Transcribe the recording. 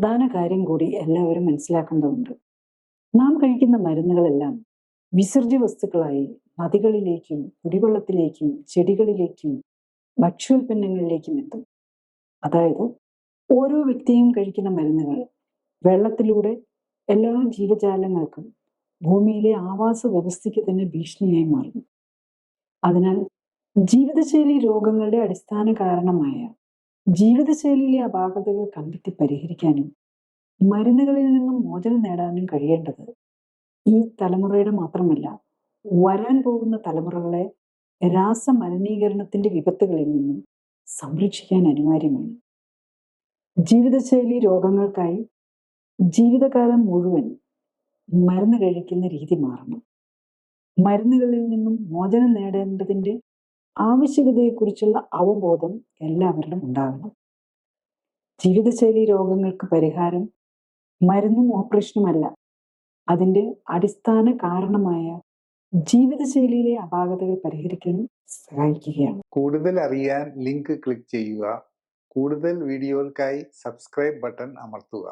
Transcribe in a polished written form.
പ്രധാന കാര്യം കൂടി എല്ലാവരും മനസ്സിലാക്കേണ്ടതുണ്ട്. നാം കഴിക്കുന്ന മരുന്നുകളെല്ലാം വിസർജ്യ വസ്തുക്കളായി നദികളിലേക്കും കുടിവെള്ളത്തിലേക്കും ചെടികളിലേക്കും ഭക്ഷ്യോൽപ്പന്നങ്ങളിലേക്കും എത്തും. അതായത് ഓരോ വ്യക്തിയും കഴിക്കുന്ന മരുന്നുകൾ വെള്ളത്തിലൂടെ എല്ലാ ജീവജാലങ്ങൾക്കും ഭൂമിയിലെ ആവാസ വ്യവസ്ഥയ്ക്ക് തന്നെ ഭീഷണിയായി മാറുന്നു. അതിനാൽ ജീവിതശൈലി രോഗങ്ങളുടെ അടിസ്ഥാന കാരണമായ ജീവിതശൈലിയിലെ അപാകതകൾ കണ്ടെത്തി പരിഹരിക്കാനും മരുന്നുകളിൽ നിന്നും മോചനം നേടാനും കഴിയേണ്ടത് ഈ തലമുറയുടെ മാത്രമല്ല, വരാൻ പോകുന്ന തലമുറകളെ രാസമലിനീകരണത്തിന്റെ വിപത്തുകളിൽ നിന്നും സംരക്ഷിക്കാൻ അനിവാര്യമാണ്. ജീവിതശൈലി രോഗങ്ങൾക്കായി ജീവിതകാലം മുഴുവൻ മരുന്ന് കഴിക്കുന്ന രീതി മാറണം. മരുന്നുകളിൽ നിന്നും മോചനം നേടേണ്ടതിൻ്റെ ആവശ്യകതയെക്കുറിച്ചുള്ള അവബോധം എല്ലാവരിലും ഉണ്ടാകണം. ജീവിതശൈലി രോഗങ്ങൾക്ക് പരിഹാരം മരുന്നും ഓപ്പറേഷനുമല്ല, അതിൻ്റെ അടിസ്ഥാന കാരണമായ ജീവിതശൈലിയിലെ അപാകതകൾ പരിഹരിക്കാൻ സഹായിക്കുകയാണ്. കൂടുതൽ അറിയാൻ ലിങ്ക് ക്ലിക്ക് ചെയ്യുക. കൂടുതൽ വീഡിയോകൾക്കായി സബ്സ്ക്രൈബ് ബട്ടൺ അമർത്തുക.